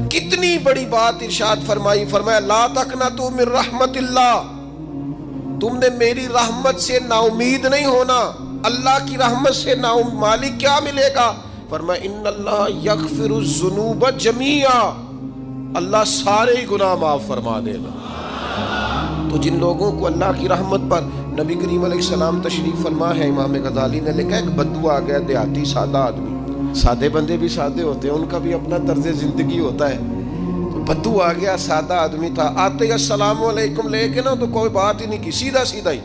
کتنی بڑی بات ارشاد فرمائی، فرمایا لا تقنطوا من رحمت اللہ، تم نے میری رحمت سے نا امید نہیں ہونا۔ اللہ کی رحمت سے نا مالک کیا ملے گا؟ فرمایا ان اللہ یغفر الذنوب جمیعا، اللہ سارے ہی گناہ معاف فرما دے گا۔ تو جن لوگوں کو اللہ کی رحمت پر نبی کریم علیہ السلام تشریف فرما ہے، امام غزالی نے لکھا ایک بدو آ گیا، دیہاتی سادہ آدمی، سادے بندے بھی سادے ہوتے ہیں، ان کا بھی اپنا طرز زندگی ہوتا ہے۔ تو بدو آ گیا، سادہ آدمی تھا، آتے ہی السلام علیکم لے کے نا تو کوئی بات ہی نہیں کی، سیدھا سیدھا ہی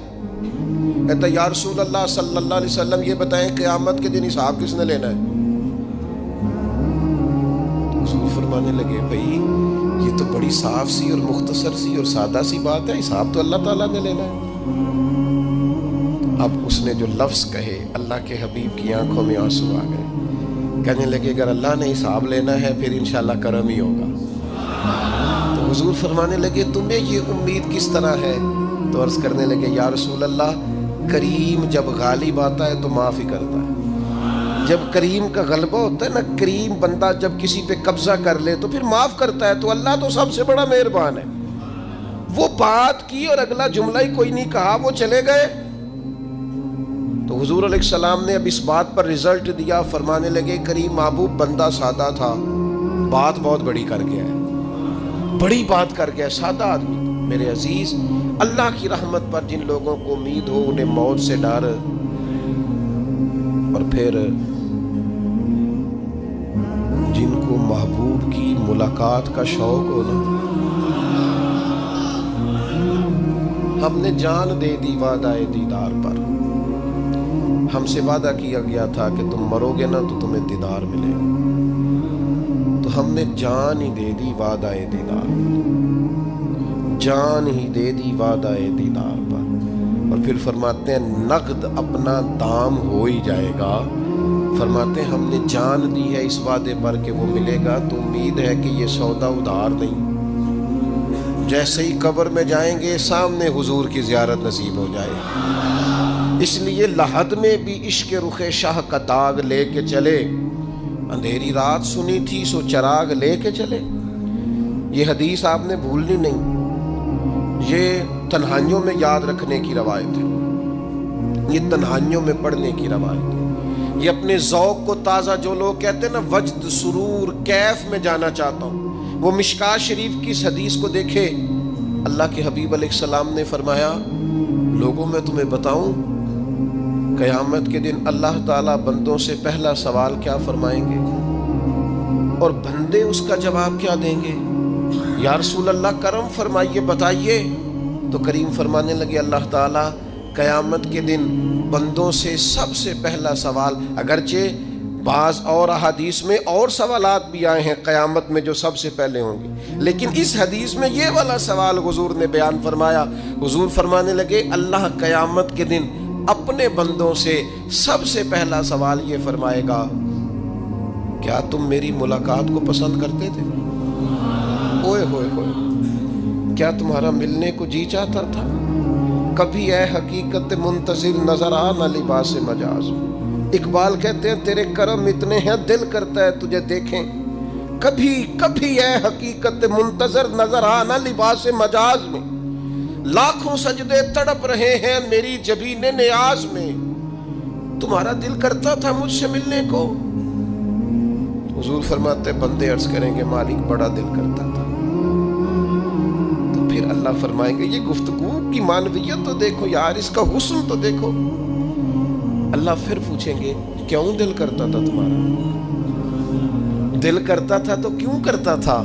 کہتا یا رسول اللہ صلی اللہ علیہ وسلم یہ بتائیں قیامت کے دن حساب کس نے لینا ہے؟ حضور فرمانے لگے بھائی یہ تو بڑی صاف سی اور مختصر سی اور سادہ سی بات ہے، حساب تو اللہ تعالیٰ نے لینا ہے۔ اب اس نے جو لفظ کہے اللہ کے حبیب کی آنکھوں میں آنسو آ گئے، کہنے لگے اگر اللہ نے حساب لینا ہے پھر انشاءاللہ کرم ہی ہوگا۔ تو حضور فرمانے لگے تمہیں یہ امید کس طرح ہے؟ تو عرض کرنے لگے یا رسول اللہ کریم جب غالب آتا ہے تو معاف ہی کرتا ہے۔ جب کریم کا غلبہ ہوتا ہے نا، کریم بندہ جب کسی پہ قبضہ کر لے تو پھر معاف کرتا ہے، تو اللہ تو سب سے بڑا مہربان ہے۔ وہ بات کی اور اگلا جملہ ہی کوئی نہیں کہا، وہ چلے گئے۔ تو حضور علیہ السلام نے اب اس بات پر رزلٹ دیا، فرمانے لگے کریم محبوب بندہ سادہ تھا، بات بہت بڑی کر گیا ہے، بڑی بات کر گیا، سادہ آدمی۔ میرے عزیز، اللہ کی رحمت پر جن لوگوں کو امید ہو انہیں موت سے ڈر، اور پھر جن کو محبوب کی ملاقات کا شوق ہو نا، ہم نے جان دے دی وعدہ دیدار پر، ہم سے وعدہ کیا گیا تھا کہ تم مرو گے نا تو تمہیں دیدار ملے گا، تو ہم نے جان ہی دے دی وعدہ دیدار پر، جان ہی دے دی وعدہ دیدار پر۔ اور پھر فرماتے ہیں نقد اپنا دام ہو ہی جائے گا، فرماتے ہیں ہم نے جان دی ہے اس وعدے پر کہ وہ ملے گا، تو امید ہے کہ یہ سودا ادھار نہیں، جیسے ہی قبر میں جائیں گے سامنے حضور کی زیارت نصیب ہو جائے گی۔ اس لیے لحد میں بھی عشق رخ شاہ کا داغ لے کے چلے، اندھیری رات سنی تھی سو چراغ لے کے چلے۔ یہ حدیث آپ نے بھولنی نہیں، یہ تنہائیوں میں یاد رکھنے کی روایت ہے، یہ تنہائیوں میں پڑھنے کی روایت ہے۔ یہ اپنے ذوق کو تازہ، جو لوگ کہتے ہیں نا وجد سرور کیف میں جانا چاہتا ہوں، وہ مشکات شریف کی اس حدیث کو دیکھے۔ اللہ کے حبیب علیہ السلام نے فرمایا لوگوں میں تمہیں بتاؤں قیامت کے دن اللہ تعالیٰ بندوں سے پہلا سوال کیا فرمائیں گے اور بندے اس کا جواب کیا دیں گے؟ یا رسول اللہ کرم فرمائیے، بتائیے۔ تو کریم فرمانے لگے اللہ تعالیٰ قیامت کے دن بندوں سے سب سے پہلا سوال، اگرچہ بعض اور احادیث میں اور سوالات بھی آئے ہیں قیامت میں جو سب سے پہلے ہوں گے، لیکن اس حدیث میں یہ والا سوال حضور نے بیان فرمایا۔ حضور فرمانے لگے اللہ قیامت کے دن اپنے بندوں سے سب سے پہلا سوال یہ فرمائے گا کیا تم میری ملاقات کو پسند کرتے تھے؟ اوئے ہوئے ہوئے، کیا تمہارا ملنے کو جی چاہتا تھا؟ کبھی اے حقیقت منتظر نظر آ نہ لباس مجاز۔ اقبال کہتے ہیں تیرے کرم اتنے ہیں دل کرتا ہے تجھے دیکھیں، کبھی کبھی اے حقیقت منتظر نظر آ نہ لباس مجاز میں، لاکھوں سجدے تڑپ رہے ہیں میری جبین نیاز میں، تمہارا دل کرتا تھا مجھ سے ملنے کو؟ حضور فرماتے بندے عرض کریں گے مالک بڑا دل کرتا تھا۔ تو پھر اللہ فرمائیں گے یہ گفتگو کی معنویت تو دیکھو یار، اس کا حسن تو دیکھو۔ اللہ پھر پوچھیں گے کیوں دل کرتا تھا تمہارا؟ دل کرتا تھا تو کیوں کرتا تھا؟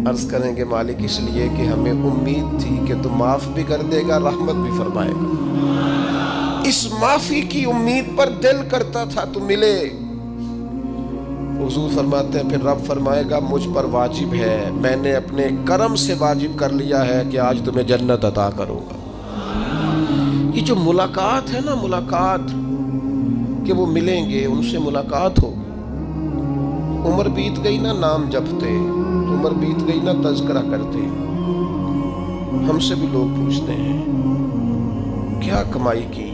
عرض کریں گے مالک اس لیے کہ ہمیں امید تھی کہ تو معاف بھی کر دے گا، رحمت بھی فرمائے گا، اس معافی کی امید پر دل کرتا تھا تو ملے۔ حضور فرماتے ہیں پھر رب فرمائے گا مجھ پر واجب ہے، میں نے اپنے کرم سے واجب کر لیا ہے کہ آج تمہیں جنت عطا کروں گا۔ یہ جو ملاقات ہے نا، ملاقات کہ وہ ملیں گے، ان سے ملاقات ہو۔ عمر بیت گئی نا نام جپتے، عمر بیت گئی نا تذکرہ کرتے۔ ہم سے بھی لوگ پوچھتے ہیں کیا کمائی کی،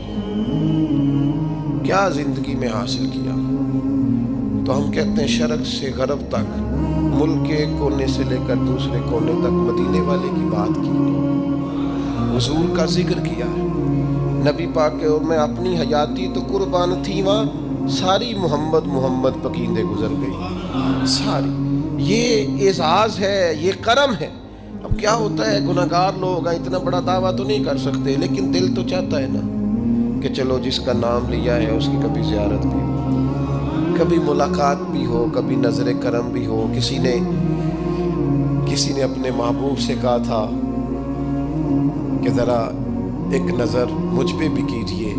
کیا زندگی میں حاصل کیا، تو ہم کہتے ہیں شرق سے غرب تک، ملک کے ایک کونے سے لے کر دوسرے کونے تک مدینے والے کی بات کی، حضور کا ذکر کیا ہے۔ نبی پاک کے اور میں اپنی حیاتی تو قربان تھی وہاں، ساری محمد محمد پکیندے گزر گئی ساری۔ یہ اعزاز ہے، یہ کرم ہے۔ اب کیا ہوتا ہے، گناہگار لوگ ہیں، اتنا بڑا دعویٰ تو نہیں کر سکتے، لیکن دل تو چاہتا ہے نا کہ چلو جس کا نام لیا ہے اس کی کبھی زیارت بھی ہو، کبھی ملاقات بھی ہو، کبھی نظر کرم بھی ہو۔ کسی نے اپنے محبوب سے کہا تھا کہ ذرا ایک نظر مجھ پہ بھی کیجئے،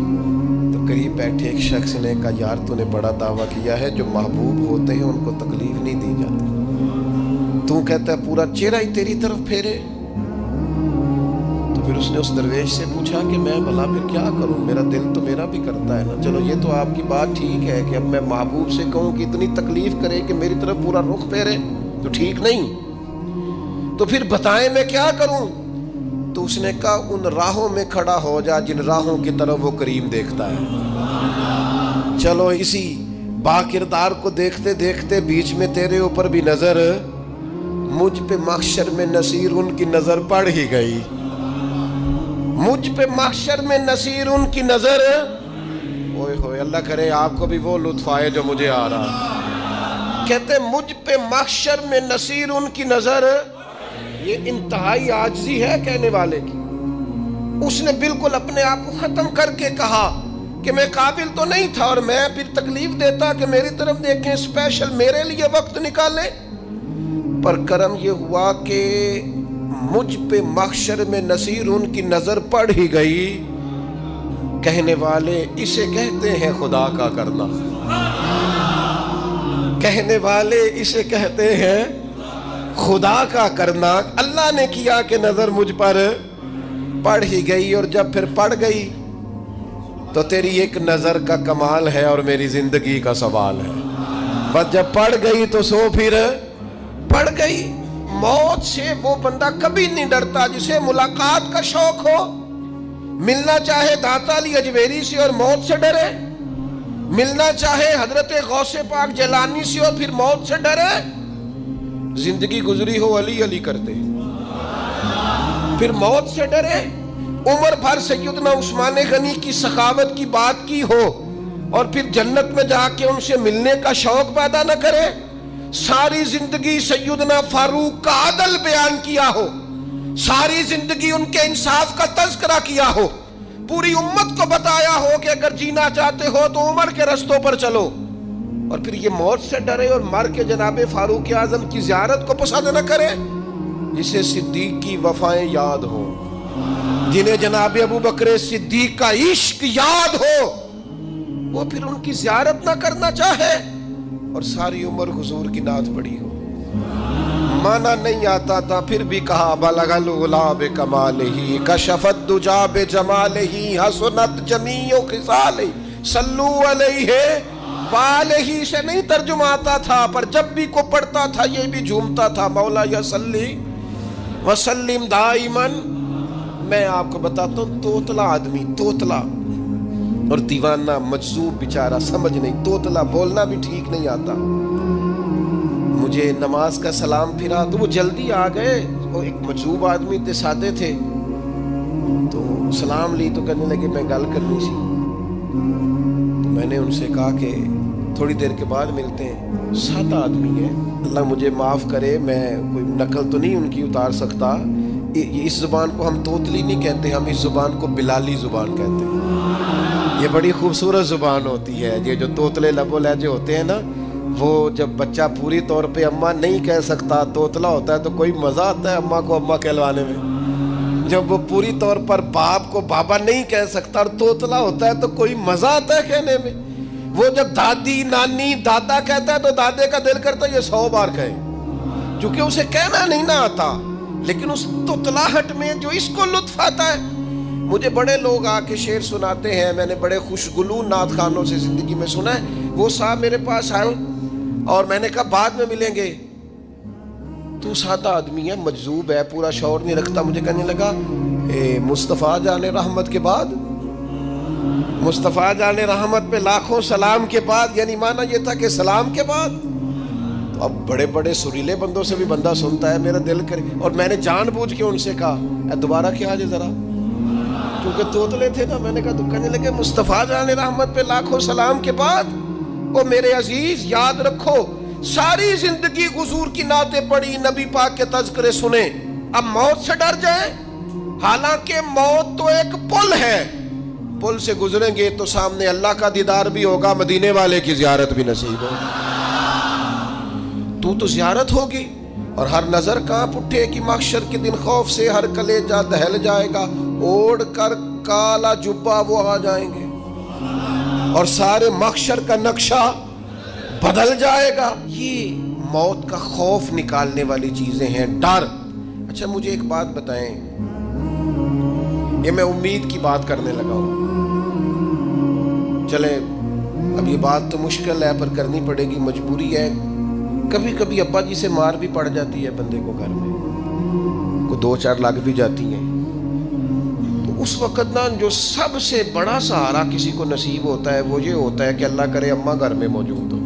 تو قریب بیٹھے ایک شخص نے کہا یار تو نے بڑا دعویٰ کیا ہے، جو محبوب ہوتے ہیں ان کو تکلیف نہیں دی جاتی، تو کہتا ہے پورا چہرہ ہی تیری طرف پھیرے۔ تو پھر اس نے اس درویش سے پوچھا کہ میں بھلا پھر کیا کروں، میرا دل تو میرا بھی کرتا ہے نا۔ چلو یہ تو آپ کی بات ٹھیک ہے کہ اب میں محبوب سے کہوں کہ اتنی تکلیف کرے کہ میری طرف پورا رخ پھیرے تو ٹھیک نہیں، تو پھر بتائیں میں کیا کروں؟ تو اس نے کہا ان راہوں میں کھڑا ہو جا جن راہوں کی طرف وہ کریم دیکھتا ہے۔ چلو اسی با کردار کو دیکھتے دیکھتے بیچ میں تیرے اوپر بھی نظر، مجھ پہ محشر میں نصیر ان کی نظر پڑ ہی گئی، مجھ پہ محشر میں نصیر ان کی نظر۔ اوئے ہوئے، اللہ کرے آپ کو بھی وہ لطف آئے جو مجھے آ رہا۔ کہتے مجھ پہ محشر میں نصیر ان کی نظر، یہ انتہائی عاجزی ہے کہنے والے کی۔ اس نے بالکل اپنے آپ کو ختم کر کے کہا کہ میں قابل تو نہیں تھا، اور میں پھر تکلیف دیتا کہ میری طرف دیکھیں، اسپیشل میرے لیے وقت نکالیں۔ پر کرم یہ ہوا کہ مجھ پہ محشر میں نصیر ان کی نظر پڑ ہی گئی۔ کہنے والے اسے کہتے ہیں خدا کا کرنا، کہنے والے اسے کہتے ہیں خدا کا کرنا۔ اللہ نے کیا کہ نظر مجھ پر پڑ ہی گئی، اور جب پھر پڑ گئی تو تیری ایک نظر کا کمال ہے اور میری زندگی کا سوال ہے۔ بس جب پڑ گئی تو سو پھر پڑ گئی۔ موت سے وہ بندہ کبھی نہیں ڈرتا جسے ملاقات کا شوق ہو، ملنا چاہے داتا علی اجمیری سے اور موت سے ڈرے، ملنا چاہے حضرت غوث پاک جیلانی سے اور پھر موت سے ڈرے۔ زندگی گزری ہو علی علی کرتے پھر موت سے ڈرے، عمر بھر سیدنا عثمان غنی کی سخاوت کی بات کی ہو اور پھر جنت میں جا کے ان سے ملنے کا شوق پیدا نہ کرے، ساری زندگی سیدنا فاروق کا عدل بیان کیا ہو، ساری زندگی ان کے انصاف کا تذکرہ کیا ہو، پوری امت کو بتایا ہو کہ اگر جینا چاہتے ہو تو عمر کے رستوں پر چلو، اور پھر یہ موت سے ڈرے اور مر کے جناب فاروق اعظم کی زیارت کو پسند نہ کرے۔ جسے صدیق کی وفائیں یاد ہو، جنہیں جناب ابو بکر صدیق کا عشق یاد ہو، وہ پھر ان کی زیارت نہ کرنا چاہے اور ساری عمر حضور کی نعت پڑھی ہو۔ مانا نہیں آتا تھا پھر بھی کہا بلغ العلا بکمالہ، کشف الدجی بجمالہ، حسنت جمیع خصالہ، صلو علیہ والہ سے نہیں ترجمہ آتا تھا، پر جب بھی کو پڑھتا تھا یہ بھی جھومتا تھا، مولا یا صلی وسلم دائما۔ میں آپ کو بتاتا ہوں، توتلا آدمی، توتلا اور دیوانہ مجذوب بیچارہ، سمجھ نہیں، توتلا بولنا بھی ٹھیک نہیں آتا۔ مجھے نماز کا سلام پھرا تو وہ جلدی آ گئے، وہ ایک مجذوب آدمی تھے، سادے تھے، تو سلام لی تو کہنے لگے میں گل کرنی سی، تو میں نے ان سے کہا کہ تھوڑی دیر کے بعد ملتے ہیں۔ سادہ آدمی ہے، اللہ مجھے معاف کرے، میں کوئی نقل تو نہیں ان کی اتار سکتا، اس زبان کو ہم توتلی نہیں کہتے، ہم اس زبان کو بلالی زبان کہتے ہیں۔ یہ بڑی خوبصورت زبان ہوتی ہے، یہ جو توتلے لب و لہجے ہوتے ہیں نا، وہ جب بچہ پوری طور پہ اماں نہیں کہہ سکتا، توتلا ہوتا ہے تو کوئی مزہ آتا ہے اماں کو اماں کہلوانے میں۔ جب وہ پوری طور پر باپ کو بابا نہیں کہہ سکتا اور توتلا ہوتا ہے تو کوئی مزہ آتا ہے کہنے میں۔ وہ جب دادی نانی دادا کہتا ہے تو دادے کا دل کرتا ہے یہ 100 بار کہے، چونکہ اسے کہنا نہیں نہ آتا، لیکن اس توتلاہٹ میں جو اس کو لطف آتا ہے۔ مجھے بڑے لوگ آ کے شعر سناتے ہیں، میں نے بڑے خوشگلو نعت خانوں سے زندگی میں سنا ہے، وہ صاحب میرے پاس آئے اور میں نے کہا بعد میں ملیں گے، تو سادہ آدمی ہے، مجذوب ہے، پورا شعور نہیں رکھتا، مجھے کہنے لگا مصطفیٰ جان رحمت کے بعد مصطفیٰ جان رحمت پہ لاکھوں سلام کے بعد، یعنی مانا یہ تھا کہ سلام کے بعد تو اب بڑے بڑے سریلے بندوں سے بھی بندہ سنتا ہے میرا دل کرے، اور میں نے جان بوجھ کے ان سے کہا اے دوبارہ کیا جائے ذرا، کیونکہ توتلے تھے نا، میں نے کہا تو کہنے لگے مصطفیٰ جان رحمت پہ لاکھوں سلام کے بعد او میرے عزیز یاد رکھو ساری زندگی حضور کی نعتیں پڑھی، نبی پاک کے تذکرے سنے، اب موت سے ڈر جائیں؟ حالانکہ موت تو ایک پل ہے، پل سے گزریں گے تو سامنے اللہ کا دیدار بھی ہوگا، مدینے والے کی زیارت بھی نصیب ہوگی، تو زیارت ہوگی، اور ہر نظر کانپ اٹھے کہ محشر کے دن خوف سے ہر کلیجہ دہل جائے گا، اوڑھ کر کالا جبہ وہ آ جائیں گے اور سارے محشر کا نقشہ بدل جائے گا۔ یہ موت کا خوف نکالنے والی چیزیں ہیں، ڈر۔ اچھا مجھے ایک بات بتائیں، یہ میں امید کی بات کرنے لگا ہوں، چلیں اب یہ بات تو مشکل ہے پر کرنی پڑے گی، مجبوری ہے، کبھی کبھی ابا جی سے مار بھی پڑ جاتی ہے بندے کو، گھر میں کو 2-4 لگ بھی جاتی ہیں، تو اس وقت نا جو سب سے بڑا سہارا کسی کو نصیب ہوتا ہے وہ یہ ہوتا ہے کہ اللہ کرے اماں گھر میں موجود ہو۔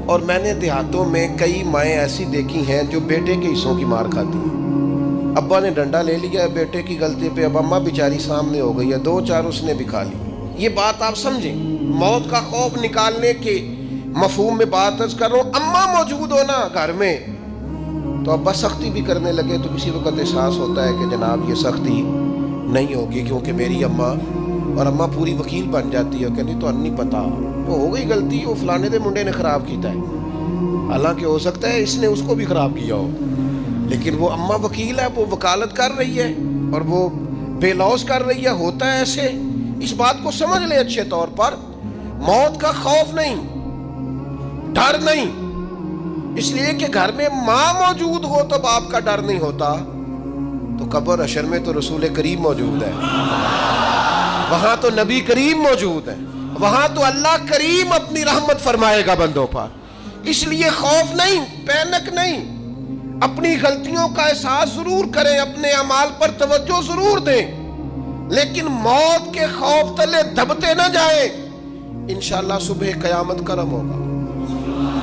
اور میں نے دیہاتوں میں کئی مائیں ایسی دیکھی ہیں جو بیٹے کے حصوں کی مار کھاتی ہیں، ابا نے ڈنڈا لے لیا ہے بیٹے کی غلطی پہ، اب اماں بیچاری سامنے ہو گئی ہے، 2-4 اس نے بھی کھا لی۔ یہ بات آپ سمجھیں، موت کا خوف نکالنے کے مفہوم میں بات عرض کر رہا ہوں، اماں موجود ہونا گھر میں تو ابا سختی بھی کرنے لگے تو کسی وقت احساس ہوتا ہے کہ جناب یہ سختی نہیں ہوگی کیونکہ میری اماں، اور اماں پوری وکیل بن جاتی ہے، کہنی تو نہیں پتا وہ ہو گئی غلطی، وہ فلانے دے منڈے نے خراب کیتا ہے، حالانکہ ہو سکتا ہے اس نے اس کو بھی خراب کیا ہو، لیکن وہ اماں وکیل ہے، وہ وکالت کر رہی ہے اور وہ بے لوث کر رہی ہے، ہوتا ہے ایسے۔ اس بات کو سمجھ لیں اچھے طور پر، موت کا خوف نہیں، ڈر نہیں، اس لیے کہ گھر میں ماں موجود ہو تو باپ کا ڈر نہیں ہوتا، تو قبر حشر میں تو رسول کریم موجود ہے، وہاں تو نبی کریم موجود ہے، وہاں تو اللہ کریم اپنی رحمت فرمائے گا بندوں پر، اس لیے خوف نہیں، پینک نہیں، اپنی غلطیوں کا احساس ضرور کریں، اپنے اعمال پر توجہ ضرور دیں، لیکن موت کے خوف تلے دبتے نہ جائیں، انشاءاللہ صبح قیامت کرم ہوگا۔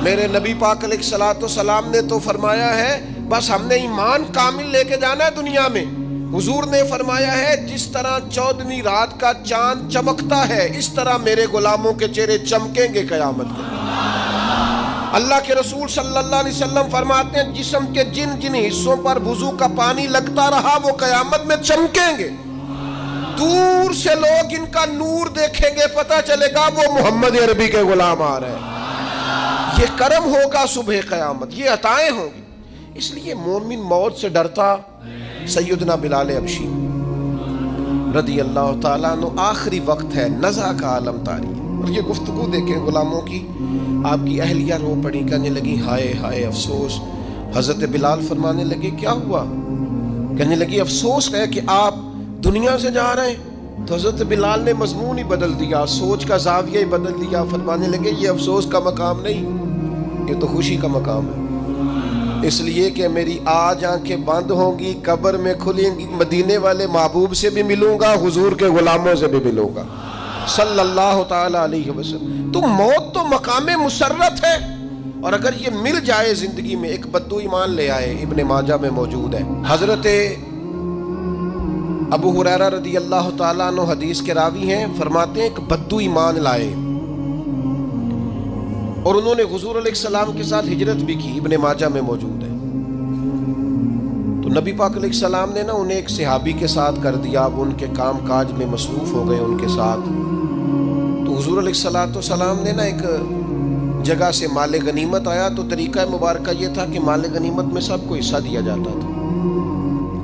میرے نبی پاک علیہ الصلوۃ والسلام نے تو فرمایا ہے بس ہم نے ایمان کامل لے کے جانا ہے دنیا میں، حضور نے فرمایا ہے جس طرح 14ویں رات کا چاند چمکتا ہے اس طرح میرے غلاموں کے چہرے چمکیں گے قیامت کے۔ اللہ کے رسول صلی اللہ علیہ وسلم فرماتے ہیں جسم کے جن جن حصوں پر وضو کا پانی لگتا رہا وہ قیامت میں چمکیں گے، دور سے لوگ ان کا نور دیکھیں گے، پتہ چلے گا وہ محمد عربی کے غلام آ رہے ہیں۔ یہ کرم ہوگا صبح قیامت، یہ عطائیں ہوں گی، اس لیے مومن موت سے ڈرتا۔ سیدنا بلال حبشی رضی اللہ تعالیٰ عنہ، آخری وقت ہے، نزع کا عالم طاری، اور یہ گفتگو دیکھیں غلاموں کی، آپ کی اہلیہ رو پڑی، کہنے لگی ہائے ہائے افسوس۔ حضرت بلال فرمانے لگے کیا ہوا؟ کہنے لگی افسوس ہے کہ آپ دنیا سے جا رہے ہیں۔ تو حضرت بلال نے مضمون ہی بدل دیا، سوچ کا زاویہ ہی بدل دیا، فرمانے لگے یہ افسوس کا مقام نہیں، یہ تو خوشی کا مقام ہے، اس لیے کہ میری آج آنکھیں بند ہوں گی، قبر میں کھلیں گی، مدینے والے محبوب سے بھی ملوں گا، حضور کے غلاموں سے بھی ملوں گا صلی اللہ تعالی علیہ وسلم۔ تو موت تو مقام مسرت ہے، اور اگر یہ مل جائے زندگی میں، ایک بدو ایمان لے آئے، ابن ماجہ میں موجود ہے، حضرت ابو ہریرہ رضی اللہ تعالیٰ عنہ حدیث کے راوی ہیں، فرماتے ہیں ایک بدو ایمان لائے اور انہوں نے حضور علیہ السلام کے ساتھ ہجرت بھی کی، ابن ماجہ میں موجود ہے۔ تو نبی پاک علیہ السلام نے نا انہیں ایک صحابی کے ساتھ کر دیا، اب ان کے کام کاج میں مصروف ہو گئے ان کے ساتھ۔ تو حضور علیہ السلام نے نا ایک جگہ سے مال غنیمت آیا، تو طریقہ مبارکہ یہ تھا کہ مال غنیمت میں سب کو حصہ دیا جاتا تھا،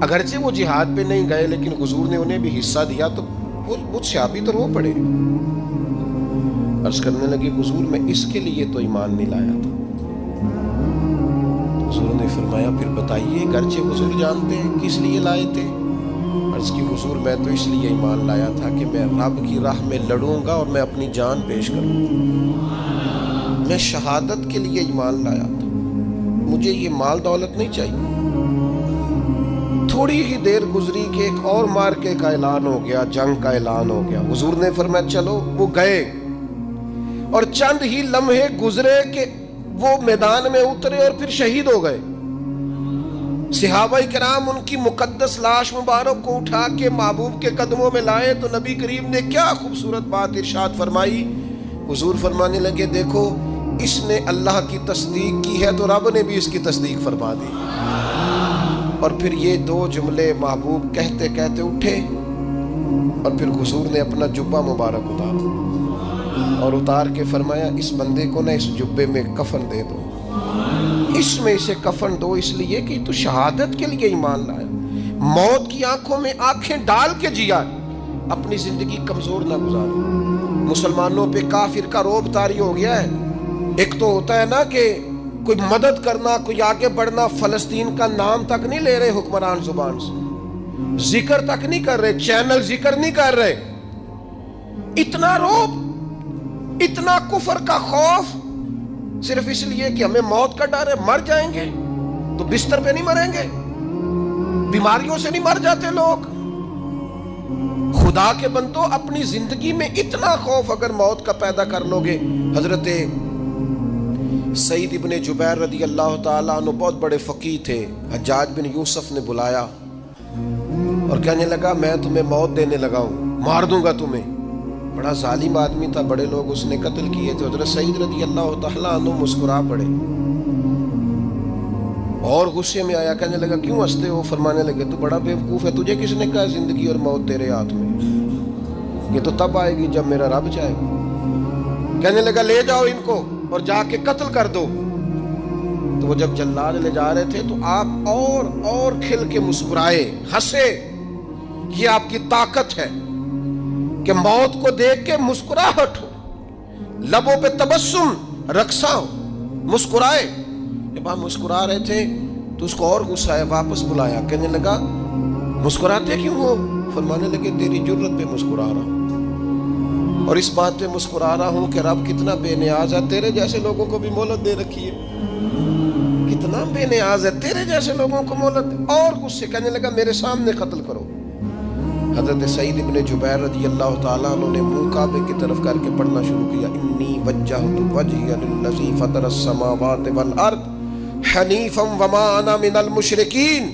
اگرچہ وہ جہاد پہ نہیں گئے لیکن حضور نے انہیں بھی حصہ دیا، تو وہ صحابی تو رو پڑے، عرض کرنے لگی حضور میں اس کے لیے تو ایمان نہیں لایا تھا۔ حضور نے فرمایا پھر بتائیے، گرچہ حضور جانتے ہیں کس لیے لائے تھے؟ عرض کی حضور میں تو اس لیے ایمان لایا تھا کہ میں رب کی راہ میں لڑوں گا اور میں اپنی جان پیش کروں گا، میں شہادت کے لیے ایمان لایا تھا، مجھے یہ مال دولت نہیں چاہیے۔ تھوڑی ہی دیر گزری کہ ایک اور مارکے کا اعلان ہو گیا، جنگ کا اعلان ہو گیا۔ حضور نے فرمایا چلو، وہ گئے اور چند ہی لمحے گزرے کہ وہ میدان میں اترے اور پھر شہید ہو گئے۔ صحابہ کرام ان کی مقدس لاش مبارک کو اٹھا کے محبوب کے قدموں میں لائے تو نبی کریم نے کیا خوبصورت بات ارشاد فرمائی۔ حضور فرمانے لگے دیکھو اس نے اللہ کی تصدیق کی ہے تو رب نے بھی اس کی تصدیق فرما دی۔ اور پھر یہ دو جملے محبوب کہتے کہتے اٹھے اور پھر حضور نے اپنا جبہ مبارک اتارا اور اتار کے فرمایا اس بندے کو نہ اس جبے میں کفن دے دو، اس میں اسے کفن دو، اس لیے کہ تو شہادت کے لیے ایمان لائے، موت کی آنکھوں میں آنکھیں ڈال کے جیا، اپنی زندگی کمزور نہ گزارو۔ مسلمانوں پہ کافر کا رعب طاری ہو گیا ہے۔ ایک تو ہوتا ہے نا کہ کوئی مدد کرنا، کوئی آگے بڑھنا، فلسطین کا نام تک نہیں لے رہے حکمران زبان سے، ذکر تک نہیں کر رہے، چینل ذکر نہیں کر رہے۔ اتنا رعب، اتنا کفر کا خوف، صرف اس لیے کہ ہمیں موت کا ڈر ہے، مر جائیں گے تو بستر پہ نہیں مریں گے، بیماریوں سے نہیں مر جاتے لوگ۔ خدا کے بندو اپنی زندگی میں اتنا خوف اگر موت کا پیدا کر لو گے۔ حضرت سعید ابن جبیر رضی اللہ تعالیٰ عنہ بہت بڑے فقیہ تھے، حجاج بن یوسف نے بلایا اور کہنے لگا میں تمہیں موت دینے لگا ہوں، مار دوں گا تمہیں۔ بڑا ظالم آدمی تھا، بڑے لوگ اس نے قتل کیے تھے۔ حضرت سعید رضی اللہ تعالیٰ عنہ مسکرا پڑے اور غصے میں آیا، کہنے لگا کیوں ہنستے ہو؟ فرمانے لگے تو بڑا بیوقوف ہے، تجھے کس نے کہا زندگی اور موت تیرے ہاتھ میں، یہ تو تب آئے گی جب میرا رب چاہے گا۔ کہنے لگا لے جاؤ ان کو اور جا کے قتل کر دو۔ تو وہ جب جلاد لے جا رہے تھے تو آپ اور کھل کے مسکرائے، ہنسے۔ یہ آپ کی طاقت ہے کہ موت کو دیکھ کے مسکراہٹ ہو، لبوں پہ تبسم رقصاں ہو، مسکرائے۔ جب آپ مسکرا رہے تھے تو اس کو اور غصہ ہے، واپس بلایا، کہنے لگا مسکراتے کیوں ہو؟ فرمانے لگے تیری جرت پہ مسکرا رہا ہوں، اور اس بات پہ مسکرا رہا ہوں کہ رب کتنا بے نیاز ہے، تیرے جیسے لوگوں کو بھی مہلت دے رکھی ہے، کتنا بے نیاز ہے، تیرے جیسے لوگوں کو مہلت دے۔ اور غصے، کہنے لگا میرے سامنے قتل کرو۔ حضرت سعید ابن جبیر رضی اللہ تعالیٰ عنہ نے منہ کعبے کی طرف کر کے پڑھنا شروع کیا، انی وجہت وجہی للذی فطر السماوات والارض حنیفا وما انا من المشرکین۔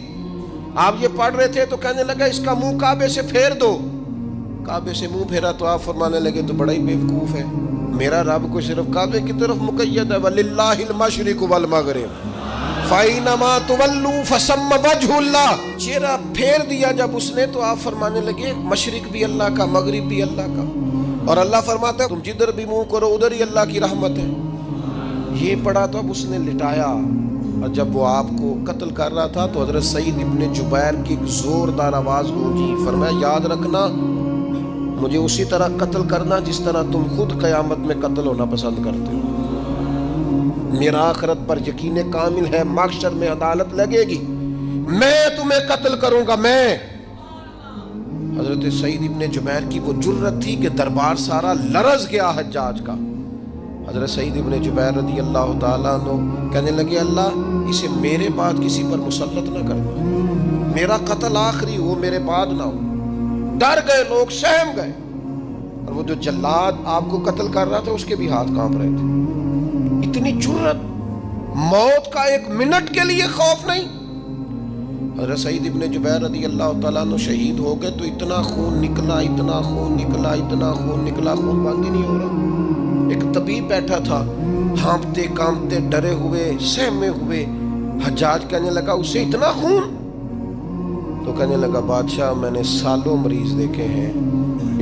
آپ یہ پڑھ رہے تھے تو کہنے لگا اس کا منہ کعبے سے پھیر دو۔ کعبے سے منہ پھیرا تو آپ فرمانے لگے تو بڑا ہی بیوقوف ہے، میرا رب کو صرف کعبے کی طرف مقید ہے، وَلِلَّهِ الْمَشْرِقُ وَالْمَغْرِبُ فَأَيْنَمَا تُوَلُّوا فَثَمَّ وَجْهُ اللَّهِ۔ چہرہ پھیر دیا جب اس نے تو آپ فرمانے لگے مشرق بھی اللہ کا، مغرب بھی اللہ کا، اور اللہ فرماتا ہے تم جدھر بھی منہ کرو ادھر ہی اللہ کی رحمت ہے۔ یہ پڑھا تو اب اس نے لٹایا، اور جب وہ آپ کو قتل کر رہا تھا تو حضرت سعید ابن جبیر کی ایک زوردار آواز گونجی، فرمایا یاد رکھنا مجھے اسی طرح قتل کرنا جس طرح تم خود قیامت میں قتل ہونا پسند کرتے ہو۔ میرا آخرت پر یقین کامل ہے، محشر میں عدالت لگے گی، میں تمہیں قتل کروں گا میں۔ حضرت سعید ابن جبیر کی وہ جرت تھی کہ دربار سارا لرز گیا حجاج کا۔ حضرت سعید ابن جبیر رضی اللہ تعالیٰ عنہ کہنے لگے اللہ اسے میرے بعد کسی پر مسلط نہ کرنا، میرا قتل آخری ہو، میرے بعد نہ ہو۔ ڈر گئے لوگ، سہم گئے، اور وہ جو جلاد آپ کو قتل کر رہا تھا اس کے بھی ہاتھ کانپ رہے تھے۔ اتنی جرت، موت کا ایک منٹ کے لیے خوف نہیں۔ حضرت سعید ابن جبیر رضی اللہ تعالیٰ عنہ شہید ہو گئے تو اتنا خون نکلا، اتنا خون نکلا، اتنا خون نکلا، خون بند ہی نہیں ہو رہا۔ ایک طبیب بیٹھا تھا، ہانپتے کانپتے ڈرے ہوئے، سہمے ہوئے۔ حجاج کہنے لگا اسے اتنا خون؟ تو کہنے لگا بادشاہ میں نے سالوں مریض دیکھے ہیں،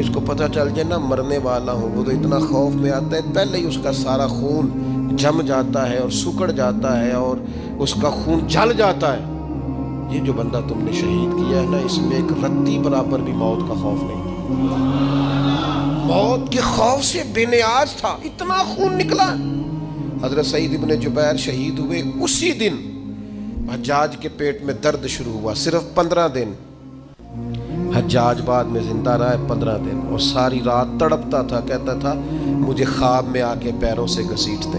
اس کو پتہ چل جائے نا مرنے والا ہوں وہ تو اتنا خوف میں آتا ہے، پہلے ہی اس کا سارا خون جم جاتا ہے اور سکڑ جاتا ہے اور اس کا خون جل جاتا ہے۔ یہ جو بندہ تم نے شہید کیا ہے نا اس میں ایک رتی برابر بھی موت کا خوف نہیں تھا، موت کے خوف سے بے نیاز تھا، اتنا خون نکلا۔ حضرت سعید ابن جبیر شہید ہوئے اسی دن حجاج کے پیٹ میں درد شروع ہوا، صرف 15 دن۔ حجاج بعد میں زندہ رہا ہے 15 دن، اور ساری رات تڑپتا تھا، کہتا تھا مجھے خواب میں آ کے پیروں سے گھسیٹتے۔